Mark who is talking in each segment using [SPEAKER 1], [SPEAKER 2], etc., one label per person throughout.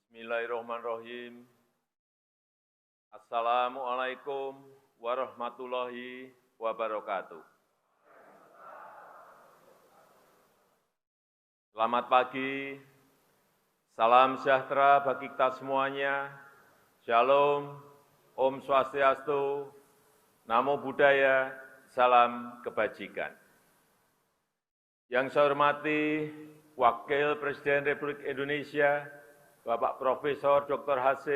[SPEAKER 1] Bismillahirrahmanirrahim. Assalamualaikum warahmatullahi wabarakatuh. Selamat pagi, salam sejahtera bagi kita semuanya. Shalom, Om Swastiastu, Namo Buddhaya, salam kebajikan. Yang saya hormati Wakil Presiden Republik Indonesia, Bapak Profesor Dr. H.C.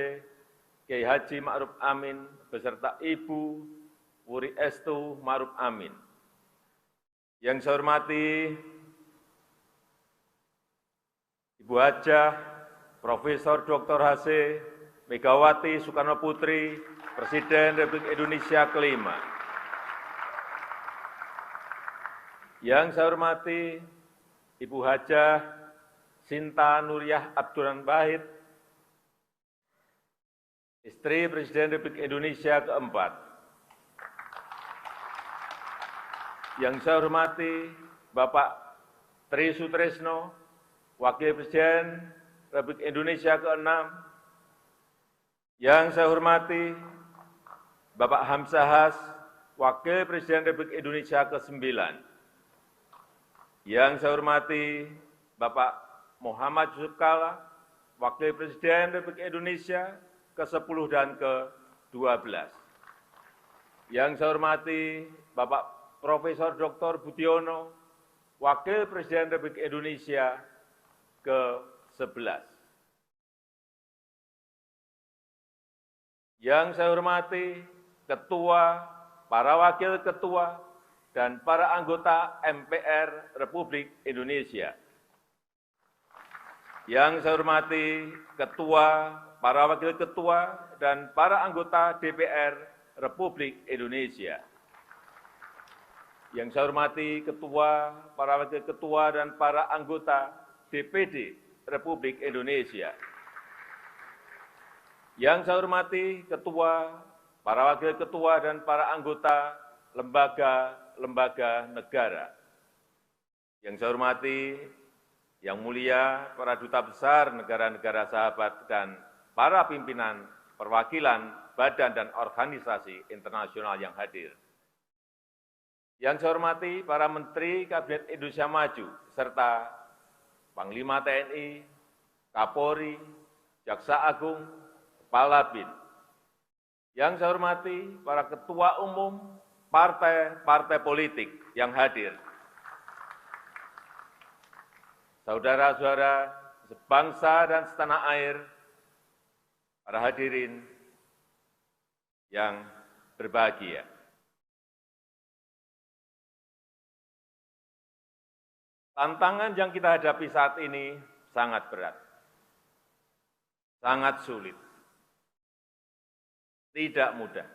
[SPEAKER 1] Kiai Haji Ma'ruf Amin, beserta Ibu Wuri Estu Ma'ruf Amin. Yang saya hormati Ibu Hajah Profesor Dr. H.C. Megawati Soekarno Putri, Presiden Republik Indonesia kelima. Yang saya hormati Ibu Hajah Sinta Nuriyah Abdurrahman Wahid, istri Presiden Republik Indonesia keempat. Yang saya hormati Bapak Tri Sutresno, Wakil Presiden Republik Indonesia keenam. Yang saya hormati Bapak Hamzah Has, Wakil Presiden Republik Indonesia ke-9. Yang saya hormati Bapak Muhammad Yusuf Kalla, Wakil Presiden Republik Indonesia ke-10 dan ke-12. Yang saya hormati Bapak Profesor Dr. Budiono, Wakil Presiden Republik Indonesia ke-11. Yang saya hormati Ketua, para Wakil Ketua, dan para anggota MPR Republik Indonesia. Yang saya hormati Ketua, para Wakil Ketua, dan para anggota DPR Republik Indonesia. Yang saya hormati Ketua, para Wakil Ketua, dan para anggota DPD Republik Indonesia. Yang saya hormati Ketua, para Wakil Ketua, dan para anggota lembaga negara. Yang saya hormati, yang mulia para duta besar negara-negara sahabat dan para pimpinan perwakilan badan dan organisasi internasional yang hadir. Yang saya hormati para Menteri Kabinet Indonesia Maju, serta Panglima TNI, Kapolri, Jaksa Agung, Kepala BIN. Yang saya hormati para Ketua Umum partai-partai politik yang hadir. Saudara-saudara sebangsa dan setanah air, para hadirin yang berbahagia. Tantangan yang kita hadapi saat ini sangat berat, sangat sulit, tidak mudah.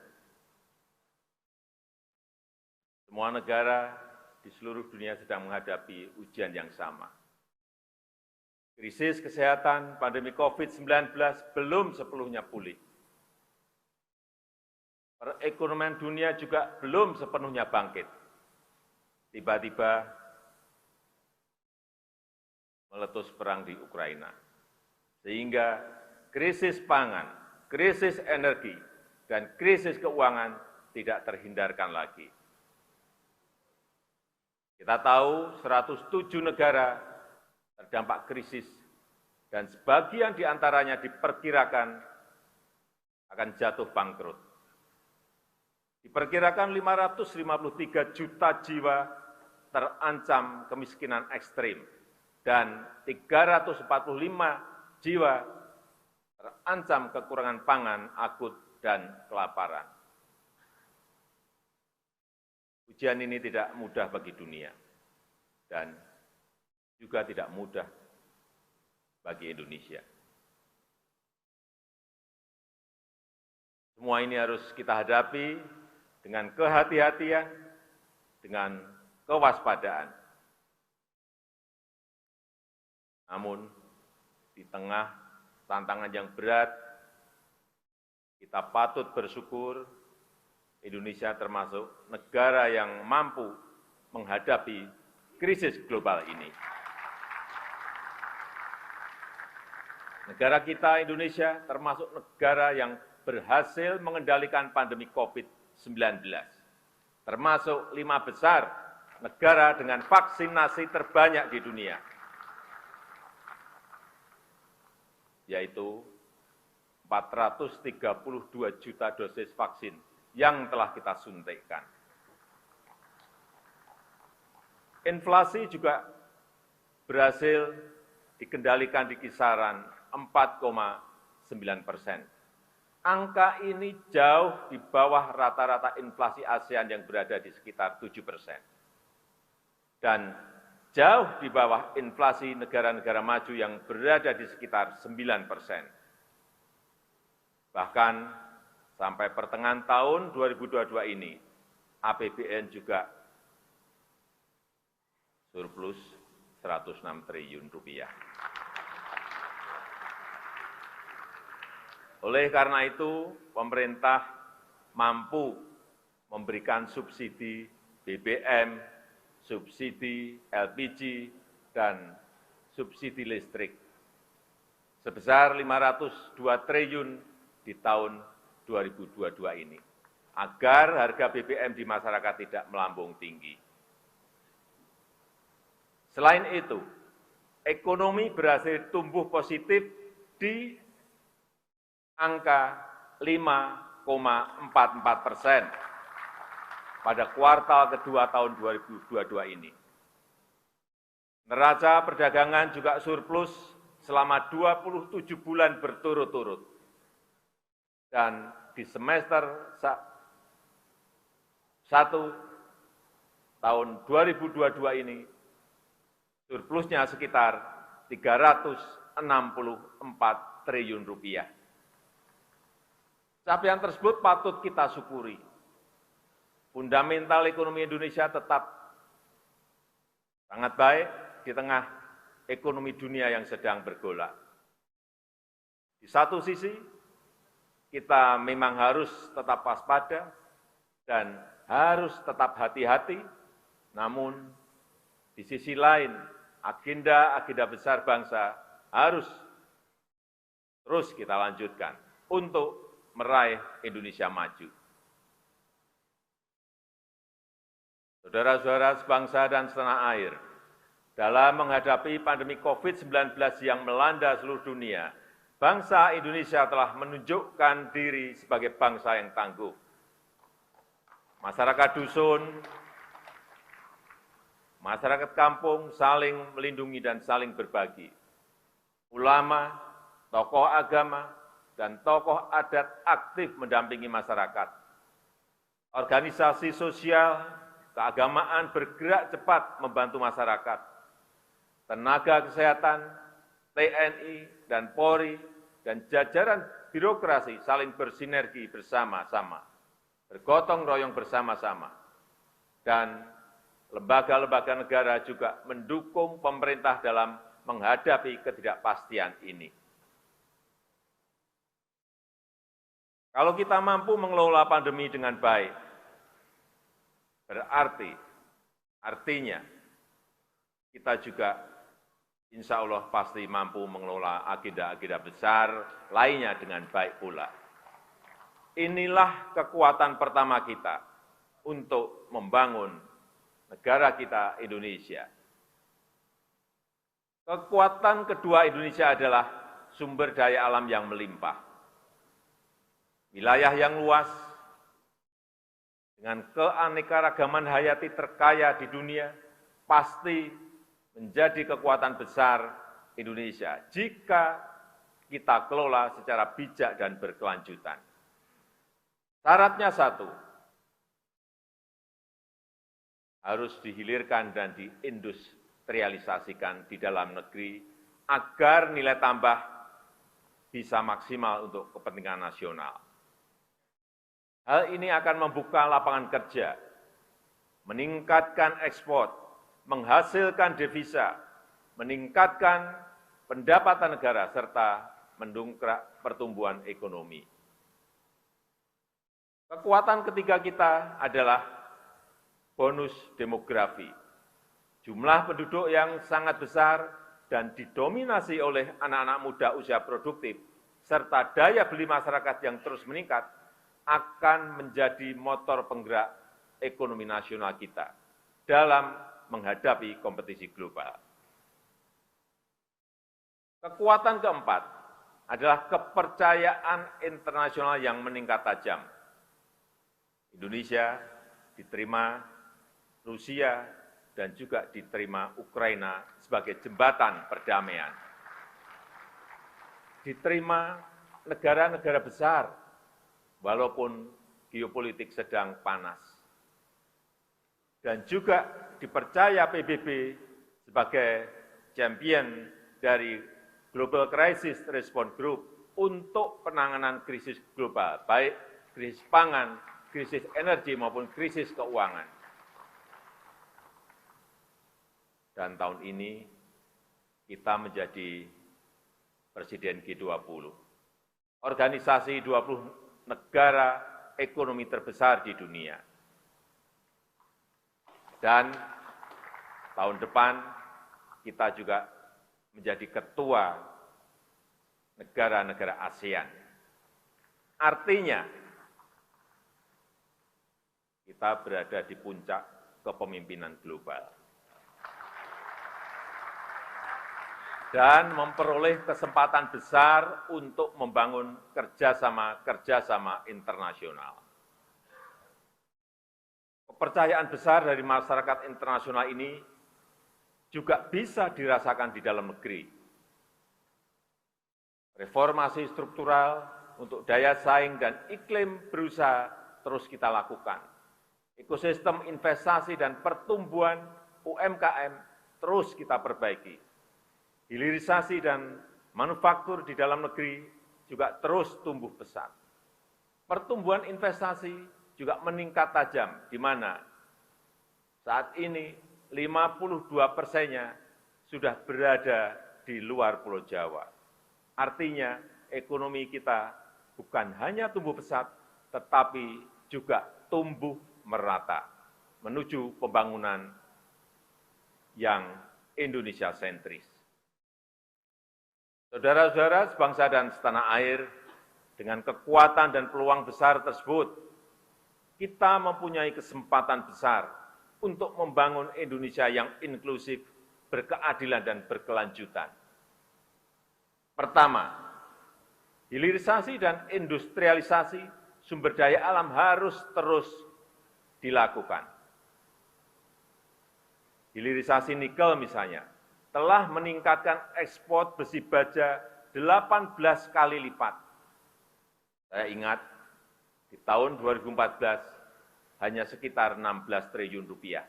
[SPEAKER 1] Semua negara di seluruh dunia sedang menghadapi ujian yang sama. Krisis kesehatan pandemi COVID-19 belum sepenuhnya pulih. Perekonomian dunia juga belum sepenuhnya bangkit. Tiba-tiba meletus perang di Ukraina. Sehingga krisis pangan, krisis energi, dan krisis keuangan tidak terhindarkan lagi. Kita tahu 107 negara terdampak krisis dan sebagian di antaranya diperkirakan akan jatuh bangkrut. Diperkirakan 553 juta jiwa terancam kemiskinan ekstrim dan 345 jiwa terancam kekurangan pangan akut dan kelaparan. Ujian ini tidak mudah bagi dunia dan juga tidak mudah bagi Indonesia. Semua ini harus kita hadapi dengan kehati-hatian, dengan kewaspadaan. Namun, di tengah tantangan yang berat, kita patut bersyukur Indonesia termasuk negara yang mampu menghadapi krisis global ini. Negara kita, Indonesia, termasuk negara yang berhasil mengendalikan pandemi COVID-19, termasuk 5 besar negara dengan vaksinasi terbanyak di dunia, yaitu 432 juta dosis vaksin yang telah kita suntikkan. Inflasi juga berhasil dikendalikan di kisaran 4,9%. Angka ini jauh di bawah rata-rata inflasi ASEAN yang berada di sekitar 7%. Dan jauh di bawah inflasi negara-negara maju yang berada di sekitar 9%. Bahkan sampai pertengahan tahun 2022 ini, APBN juga surplus 106 triliun rupiah. Oleh karena itu, pemerintah mampu memberikan subsidi BBM, subsidi LPG, dan subsidi listrik sebesar 502 triliun di tahun 2022 ini, agar harga BBM di masyarakat tidak melambung tinggi. Selain itu, ekonomi berhasil tumbuh positif di angka 5,44% pada kuartal kedua tahun 2022 ini. Neraca perdagangan juga surplus selama 27 bulan berturut-turut. Dan di semester 1 tahun 2022 ini, surplusnya sekitar 364 triliun rupiah. Capaian tersebut patut kita syukuri. Fundamental ekonomi Indonesia tetap sangat baik di tengah ekonomi dunia yang sedang bergolak. Di satu sisi, kita memang harus tetap waspada dan harus tetap hati-hati, namun di sisi lain, agenda-agenda besar bangsa harus terus kita lanjutkan untuk meraih Indonesia maju. Saudara-saudara sebangsa dan setanah air, dalam menghadapi pandemi COVID-19 yang melanda seluruh dunia, bangsa Indonesia telah menunjukkan diri sebagai bangsa yang tangguh. Masyarakat dusun, masyarakat kampung saling melindungi dan saling berbagi. Ulama, tokoh agama, dan tokoh adat aktif mendampingi masyarakat. Organisasi sosial, keagamaan bergerak cepat membantu masyarakat. Tenaga kesehatan, TNI, dan Polri, dan jajaran birokrasi saling bersinergi bersama-sama, bergotong royong bersama-sama, dan lembaga-lembaga negara juga mendukung pemerintah dalam menghadapi ketidakpastian ini. Kalau kita mampu mengelola pandemi dengan baik, artinya kita juga insya Allah pasti mampu mengelola agenda-agenda besar lainnya dengan baik pula. Inilah kekuatan pertama kita untuk membangun negara kita Indonesia. Kekuatan kedua Indonesia adalah sumber daya alam yang melimpah. Wilayah yang luas, dengan keanekaragaman hayati terkaya di dunia, pasti menjadi kekuatan besar Indonesia jika kita kelola secara bijak dan berkelanjutan. Syaratnya satu, harus dihilirkan dan diindustrialisasikan di dalam negeri agar nilai tambah bisa maksimal untuk kepentingan nasional. Hal ini akan membuka lapangan kerja, meningkatkan ekspor, menghasilkan devisa, meningkatkan pendapatan negara, serta mendongkrak pertumbuhan ekonomi. Kekuatan ketiga kita adalah bonus demografi. Jumlah penduduk yang sangat besar dan didominasi oleh anak-anak muda usia produktif, serta daya beli masyarakat yang terus meningkat, akan menjadi motor penggerak ekonomi nasional kita dalam menghadapi kompetisi global. Kekuatan keempat adalah kepercayaan internasional yang meningkat tajam. Indonesia diterima Rusia dan juga diterima Ukraina sebagai jembatan perdamaian. Diterima negara-negara besar, walaupun geopolitik sedang panas. Dan juga dipercaya PBB sebagai champion dari Global Crisis Response Group untuk penanganan krisis global, baik krisis pangan, krisis energi maupun krisis keuangan. Dan tahun ini kita menjadi Presiden G20, organisasi 20 negara ekonomi terbesar di dunia. Dan tahun depan kita juga menjadi ketua negara-negara ASEAN. Artinya, kita berada di puncak kepemimpinan global. Dan memperoleh kesempatan besar untuk membangun kerjasama internasional. Kepercayaan besar dari masyarakat internasional ini juga bisa dirasakan di dalam negeri. Reformasi struktural untuk daya saing dan iklim berusaha terus kita lakukan. Ekosistem investasi dan pertumbuhan UMKM terus kita perbaiki. Hilirisasi dan manufaktur di dalam negeri juga terus tumbuh pesat. Pertumbuhan investasi juga meningkat tajam, di mana saat ini 52%-nya sudah berada di luar Pulau Jawa. Artinya ekonomi kita bukan hanya tumbuh pesat, tetapi juga tumbuh merata menuju pembangunan yang Indonesia sentris. Saudara-saudara sebangsa dan setanah air, dengan kekuatan dan peluang besar tersebut, kita mempunyai kesempatan besar untuk membangun Indonesia yang inklusif, berkeadilan, dan berkelanjutan. Pertama, hilirisasi dan industrialisasi sumber daya alam harus terus dilakukan. Hilirisasi nikel misalnya, telah meningkatkan ekspor besi baja 18 kali lipat. Saya ingat, di tahun 2014 hanya sekitar 16 triliun rupiah.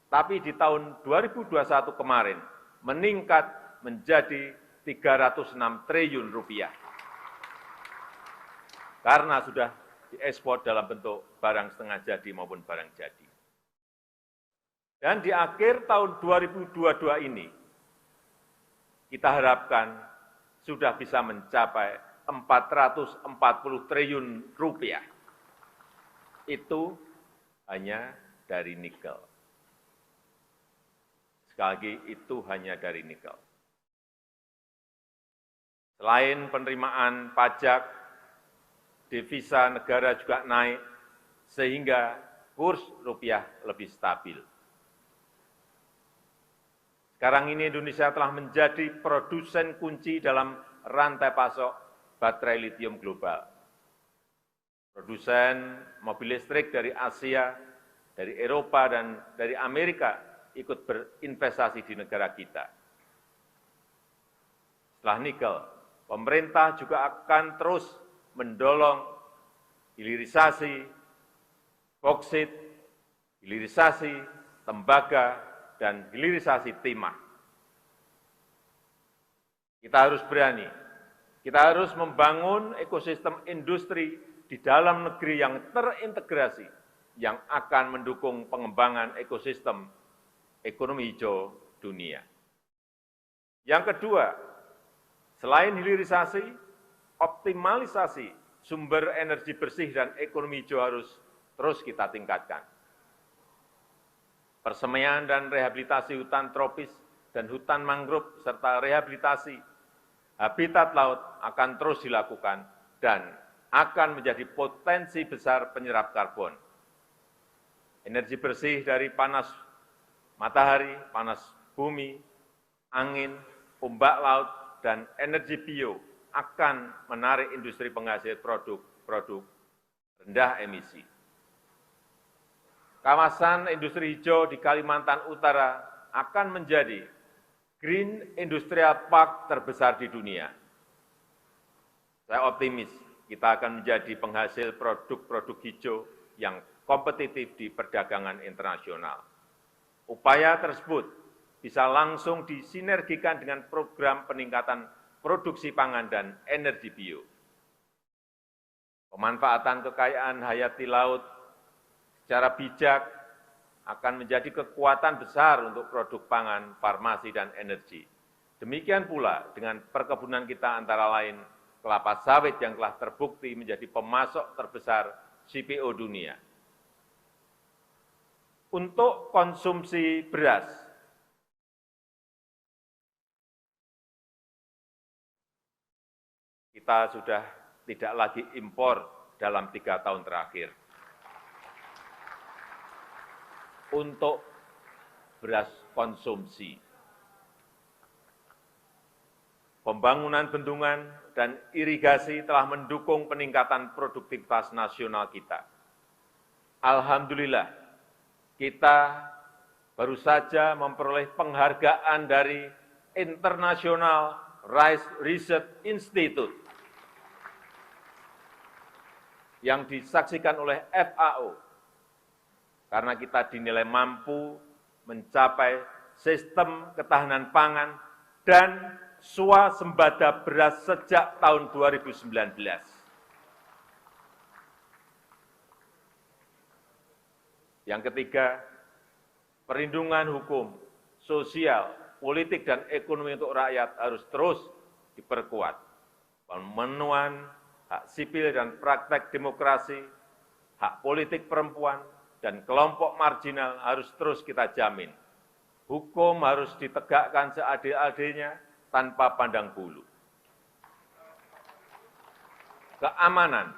[SPEAKER 1] Tapi di tahun 2021 kemarin meningkat menjadi 306 triliun rupiah. Karena sudah diekspor dalam bentuk barang setengah jadi maupun barang jadi. Dan di akhir tahun 2022 ini, kita harapkan sudah bisa mencapai 440 triliun rupiah. Itu hanya dari nikel. Sekali lagi, itu hanya dari nikel. Selain penerimaan pajak, devisa negara juga naik, sehingga kurs rupiah lebih stabil. Sekarang ini Indonesia telah menjadi produsen kunci dalam rantai pasok baterai litium global. Produsen mobil listrik dari Asia, dari Eropa, dan dari Amerika ikut berinvestasi di negara kita. Setelah nikel, pemerintah juga akan terus mendorong hilirisasi boksit, hilirisasi tembaga, dan hilirisasi timah. Kita harus berani, kita harus membangun ekosistem industri di dalam negeri yang terintegrasi, yang akan mendukung pengembangan ekosistem ekonomi hijau dunia. Yang kedua, selain hilirisasi, optimalisasi sumber energi bersih dan ekonomi hijau harus terus kita tingkatkan. Persemaian dan rehabilitasi hutan tropis dan hutan mangrove serta rehabilitasi habitat laut akan terus dilakukan dan akan menjadi potensi besar penyerap karbon. Energi bersih dari panas matahari, panas bumi, angin, ombak laut, dan energi bio akan menarik industri penghasil produk-produk rendah emisi. Kawasan industri hijau di Kalimantan Utara akan menjadi Green Industrial Park terbesar di dunia. Saya optimis kita akan menjadi penghasil produk-produk hijau yang kompetitif di perdagangan internasional. Upaya tersebut bisa langsung disinergikan dengan program peningkatan produksi pangan dan energi bio. Pemanfaatan kekayaan hayati laut secara bijak akan menjadi kekuatan besar untuk produk pangan, farmasi, dan energi. Demikian pula dengan perkebunan kita antara lain kelapa sawit yang telah terbukti menjadi pemasok terbesar CPO dunia. Untuk konsumsi beras, kita sudah tidak lagi impor dalam 3 tahun terakhir. Untuk beras konsumsi, pembangunan bendungan dan irigasi telah mendukung peningkatan produktivitas nasional kita. Alhamdulillah, kita baru saja memperoleh penghargaan dari International Rice Research Institute yang disaksikan oleh FAO, karena kita dinilai mampu mencapai sistem ketahanan pangan dan swasembada beras sejak tahun 2019. Yang ketiga, perlindungan hukum, sosial, politik, dan ekonomi untuk rakyat harus terus diperkuat. Pemenuhan hak sipil dan praktek demokrasi, hak politik perempuan, dan kelompok marginal harus terus kita jamin. Hukum harus ditegakkan seadil-adilnya tanpa pandang bulu. Keamanan,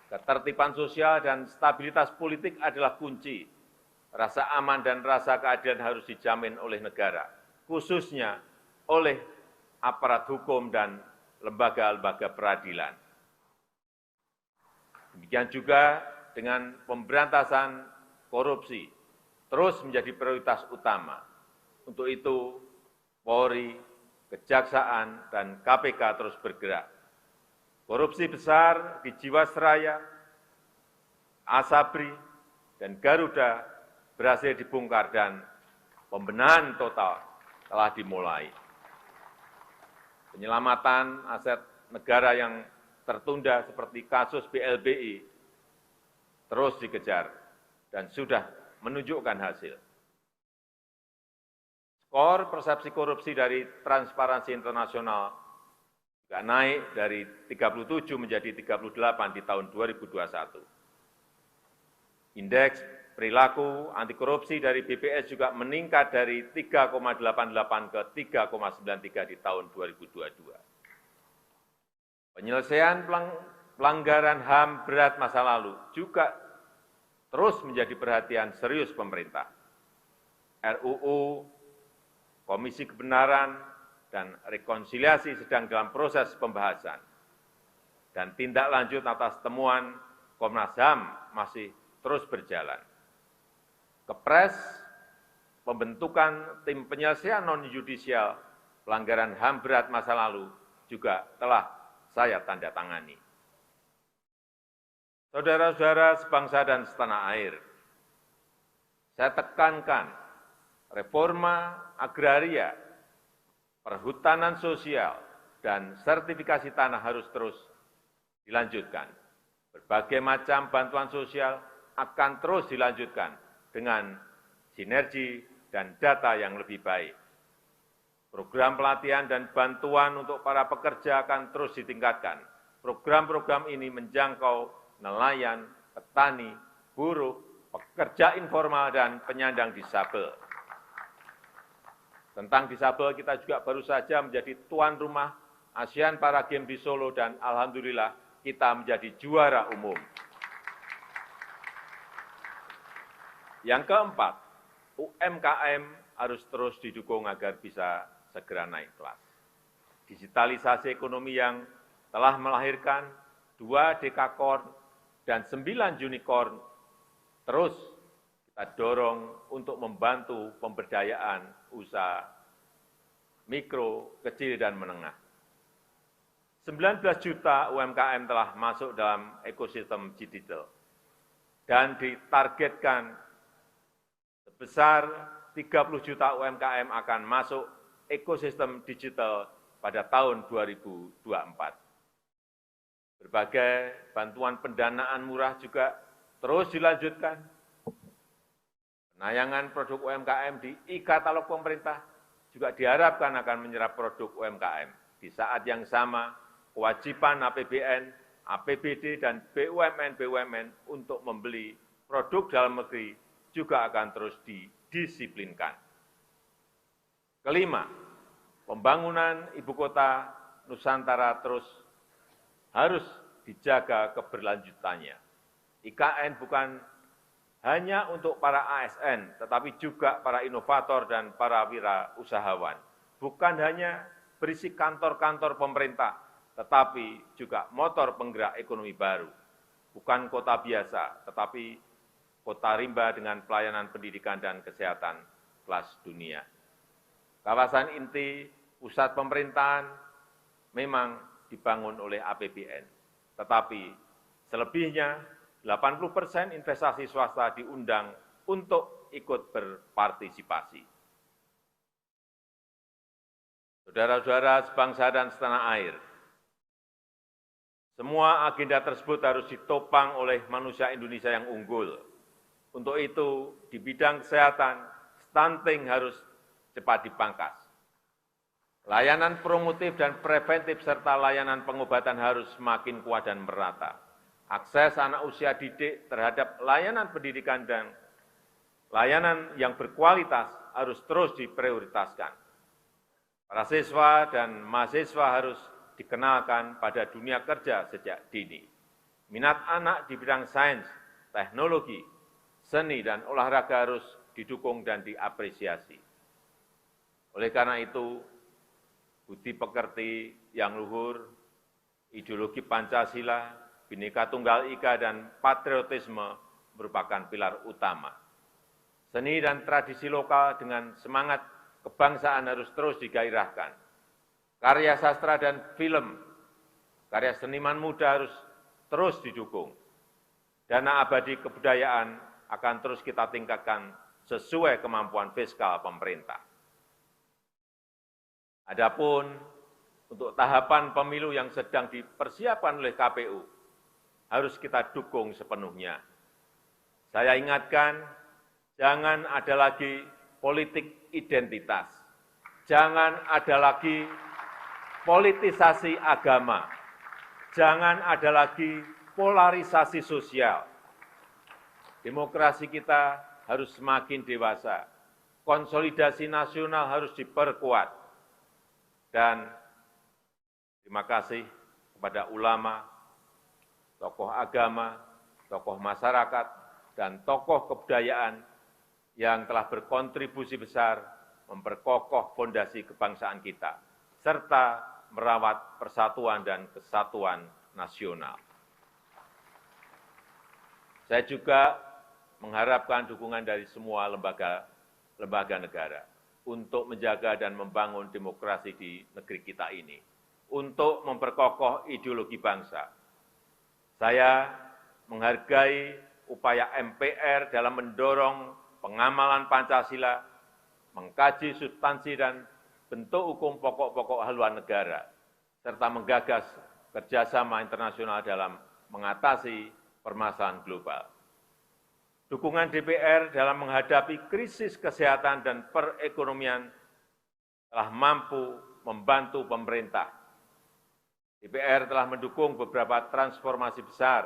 [SPEAKER 1] ketertiban sosial, dan stabilitas politik adalah kunci. Rasa aman dan rasa keadilan harus dijamin oleh negara, khususnya oleh aparat hukum dan lembaga-lembaga peradilan. Demikian juga dengan pemberantasan korupsi terus menjadi prioritas utama. Untuk itu, Polri, Kejaksaan, dan KPK terus bergerak. Korupsi besar di Jiwasraya, Asabri, dan Garuda berhasil dibongkar dan pembenahan total telah dimulai. Penyelamatan aset negara yang tertunda seperti kasus BLBI terus dikejar dan sudah menunjukkan hasil. Skor persepsi korupsi dari Transparansi Internasional juga naik dari 37 menjadi 38 di tahun 2021. Indeks perilaku anti korupsi dari BPS juga meningkat dari 3,88 ke 3,93 di tahun 2022. Penyelesaian pelanggaran HAM berat masa lalu juga terus menjadi perhatian serius pemerintah. RUU, Komisi Kebenaran, dan Rekonsiliasi sedang dalam proses pembahasan. Dan tindak lanjut atas temuan Komnas HAM masih terus berjalan. Kepres, pembentukan tim penyelesaian non-yudisial pelanggaran HAM berat masa lalu juga telah saya tanda tangani. Saudara-saudara sebangsa dan setanah air, saya tekankan reforma agraria, perhutanan sosial, dan sertifikasi tanah harus terus dilanjutkan. Berbagai macam bantuan sosial akan terus dilanjutkan dengan sinergi dan data yang lebih baik. Program pelatihan dan bantuan untuk para pekerja akan terus ditingkatkan. Program-program ini menjangkau nelayan, petani, buruh, pekerja informal, dan penyandang disabel. Tentang disabel, kita juga baru saja menjadi tuan rumah ASEAN Para Games di Solo dan alhamdulillah kita menjadi juara umum. Yang keempat, UMKM harus terus didukung agar bisa segera naik kelas. Digitalisasi ekonomi yang telah melahirkan 2 dekakorn dan 9 unicorn terus kita dorong untuk membantu pemberdayaan usaha mikro, kecil, dan menengah. 19 juta UMKM telah masuk dalam ekosistem digital dan ditargetkan sebesar 30 juta UMKM akan masuk ekosistem digital pada tahun 2024. Berbagai bantuan pendanaan murah juga terus dilanjutkan. Penayangan produk UMKM di e-katalog pemerintah juga diharapkan akan menyerap produk UMKM. Di saat yang sama, kewajiban APBN, APBD, dan BUMN untuk membeli produk dalam negeri juga akan terus didisiplinkan. Kelima, pembangunan ibu kota Nusantara terus harus dijaga keberlanjutannya. IKN bukan hanya untuk para ASN, tetapi juga para inovator dan para wirausahawan. Bukan hanya berisi kantor-kantor pemerintah, tetapi juga motor penggerak ekonomi baru. Bukan kota biasa, tetapi kota rimba dengan pelayanan pendidikan dan kesehatan kelas dunia. Kawasan inti pusat pemerintahan memang dibangun oleh APBN, tetapi selebihnya 80% investasi swasta diundang untuk ikut berpartisipasi. Saudara-saudara sebangsa dan setanah air, semua agenda tersebut harus ditopang oleh manusia Indonesia yang unggul. Untuk itu, di bidang kesehatan, stunting harus cepat dipangkas. Layanan promotif dan preventif serta layanan pengobatan harus semakin kuat dan merata. Akses anak usia didik terhadap layanan pendidikan dan layanan yang berkualitas harus terus diprioritaskan. Para siswa dan mahasiswa harus dikenalkan pada dunia kerja sejak dini. Minat anak di bidang sains, teknologi, seni, dan olahraga harus didukung dan diapresiasi. Oleh karena itu, budi pekerti yang luhur, ideologi Pancasila, Bhinneka Tunggal Ika, dan patriotisme merupakan pilar utama. Seni dan tradisi lokal dengan semangat kebangsaan harus terus digairahkan. Karya sastra dan film, karya seniman muda harus terus didukung. Dana abadi kebudayaan akan terus kita tingkatkan sesuai kemampuan fiskal pemerintah. Adapun untuk tahapan pemilu yang sedang dipersiapkan oleh KPU, harus kita dukung sepenuhnya. Saya ingatkan, jangan ada lagi politik identitas. Jangan ada lagi politisasi agama. Jangan ada lagi polarisasi sosial. Demokrasi kita harus semakin dewasa. Konsolidasi nasional harus diperkuat. Dan terima kasih kepada ulama, tokoh agama, tokoh masyarakat, dan tokoh kebudayaan yang telah berkontribusi besar memperkokoh fondasi kebangsaan kita, serta merawat persatuan dan kesatuan nasional. Saya juga mengharapkan dukungan dari semua lembaga negara untuk menjaga dan membangun demokrasi di negeri kita ini, untuk memperkokoh ideologi bangsa. Saya menghargai upaya MPR dalam mendorong pengamalan Pancasila, mengkaji substansi dan bentuk hukum pokok-pokok haluan negara, serta menggagas kerjasama internasional dalam mengatasi permasalahan global. Dukungan DPR dalam menghadapi krisis kesehatan dan perekonomian telah mampu membantu pemerintah. DPR telah mendukung beberapa transformasi besar,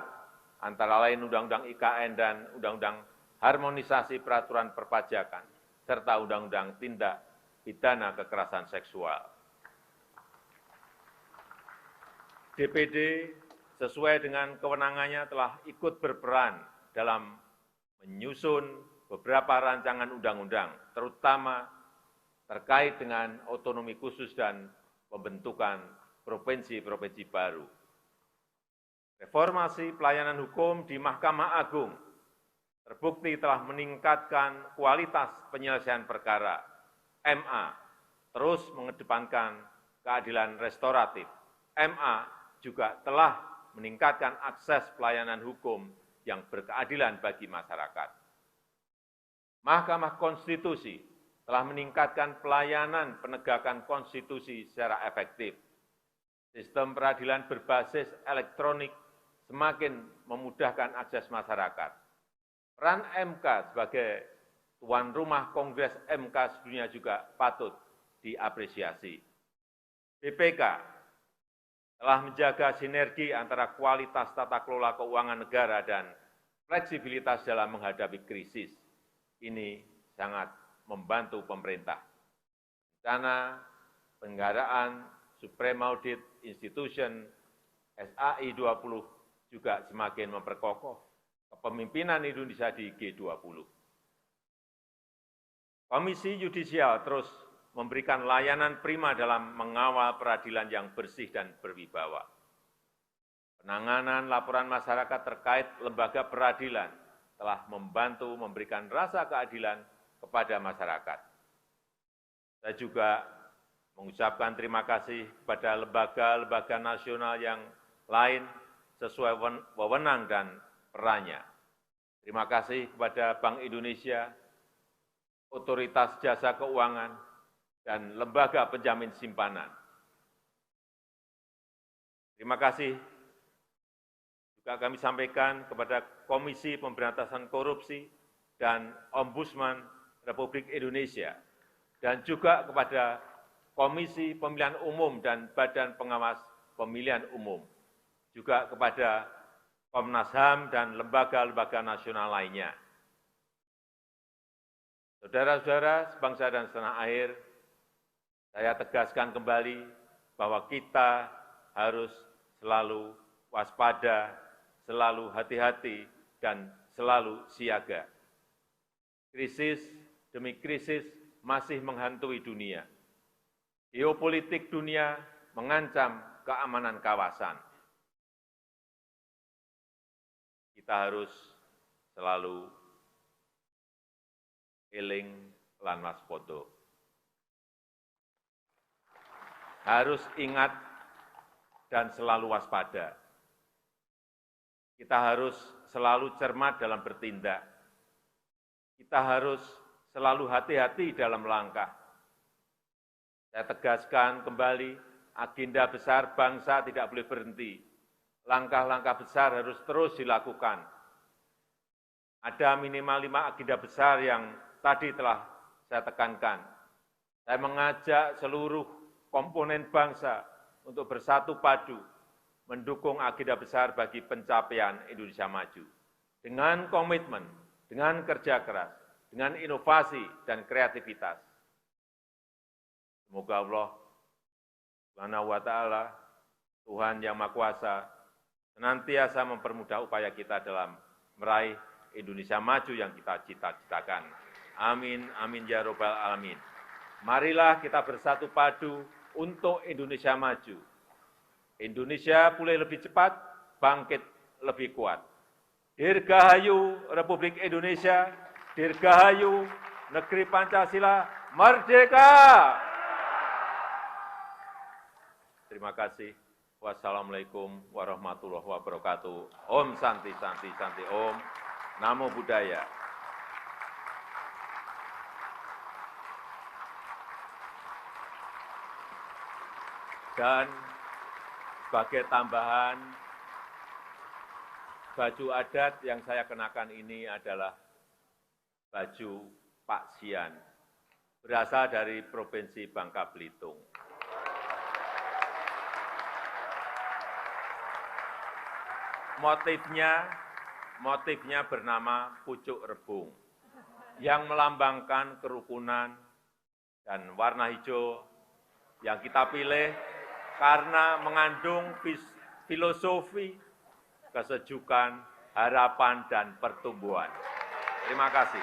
[SPEAKER 1] antara lain Undang-Undang IKN dan Undang-Undang Harmonisasi Peraturan Perpajakan, serta Undang-Undang Tindak pidana kekerasan seksual. DPD sesuai dengan kewenangannya telah ikut berperan dalam menyusun beberapa rancangan undang-undang, terutama terkait dengan otonomi khusus dan pembentukan provinsi-provinsi baru. Reformasi pelayanan hukum di Mahkamah Agung terbukti telah meningkatkan kualitas penyelesaian perkara. MA terus mengedepankan keadilan restoratif. MA juga telah meningkatkan akses pelayanan hukum yang berkeadilan bagi masyarakat. Mahkamah Konstitusi telah meningkatkan pelayanan penegakan konstitusi secara efektif. Sistem peradilan berbasis elektronik semakin memudahkan akses masyarakat. Peran MK sebagai tuan rumah Kongres MK sedunia juga patut diapresiasi. BPK telah menjaga sinergi antara kualitas tata kelola keuangan negara dan fleksibilitas dalam menghadapi krisis. Ini sangat membantu pemerintah. Rencana penggaraan Supreme Audit Institution SAI 20 juga semakin memperkokoh kepemimpinan Indonesia di G20. Komisi Yudisial terus memberikan layanan prima dalam mengawal peradilan yang bersih dan berwibawa. Penanganan laporan masyarakat terkait lembaga peradilan telah membantu memberikan rasa keadilan kepada masyarakat. Saya juga mengucapkan terima kasih kepada lembaga-lembaga nasional yang lain sesuai wewenang dan perannya. Terima kasih kepada Bank Indonesia, Otoritas Jasa Keuangan, dan lembaga penjamin simpanan. Terima kasih juga kami sampaikan kepada Komisi Pemberantasan Korupsi dan Ombudsman Republik Indonesia, dan juga kepada Komisi Pemilihan Umum dan Badan Pengawas Pemilihan Umum, juga kepada Komnas HAM dan lembaga-lembaga nasional lainnya. Saudara-saudara sebangsa dan setanah air, saya tegaskan kembali bahwa kita harus selalu waspada, selalu hati-hati, dan selalu siaga. Krisis demi krisis masih menghantui dunia. Geopolitik dunia mengancam keamanan kawasan. Kita harus selalu eling lan waspada. Harus ingat dan selalu waspada. Kita harus selalu cermat dalam bertindak. Kita harus selalu hati-hati dalam langkah. Saya tegaskan kembali, agenda besar bangsa tidak boleh berhenti. Langkah-langkah besar harus terus dilakukan. Ada minimal 5 agenda besar yang tadi telah saya tekankan. Saya mengajak seluruh komponen bangsa untuk bersatu padu, mendukung agenda besar bagi pencapaian Indonesia maju. Dengan komitmen, dengan kerja keras, dengan inovasi dan kreativitas. Semoga Allah Subhanahu wa Ta'ala, Tuhan yang Maha Kuasa, senantiasa mempermudah upaya kita dalam meraih Indonesia maju yang kita cita-citakan. Amin, amin ya robbal alamin. Marilah kita bersatu padu untuk Indonesia maju. Indonesia pulih lebih cepat, bangkit lebih kuat. Dirgahayu Republik Indonesia, dirgahayu Negeri Pancasila, merdeka! Terima kasih. Wassalamualaikum warahmatullahi wabarakatuh. Om Santi Santi Santi Om. Namo Buddhaya. Dan sebagai tambahan, baju adat yang saya kenakan ini adalah baju Pak Sian, berasal dari Provinsi Bangka Belitung. Motifnya bernama pucuk rebung, yang melambangkan kerukunan Dan warna hijau yang kita pilih karena mengandung filosofi, kesejukan, harapan, dan pertumbuhan. Terima kasih.